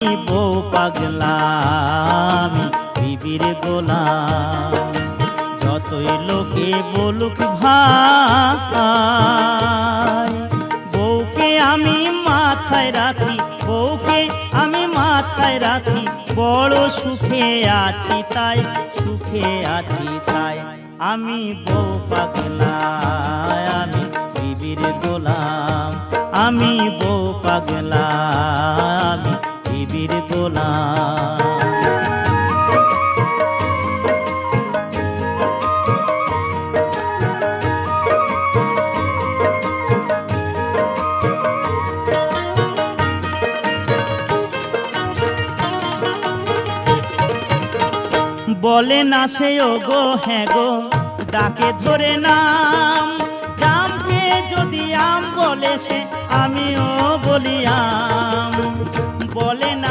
বউ পাগলা আমি বিবির গোলাম। যতই লোকে বলুক ভাই, বউকে আমি মাথায় রাখি, বউকে আমি মাথায় রাখি। বড় সুখে আছি তাই, সুখে আছি তাই। আমি বউ পাগলা আমি বিবির গোলাম। আমি বউ পাগলা আমি বিবির গোলাম। বলে না সে ও গো হ্যাঁ গো, ডাকে ধরে নাম। জামকে যদি আম বলে সে, আমিও বলি আম। বলে না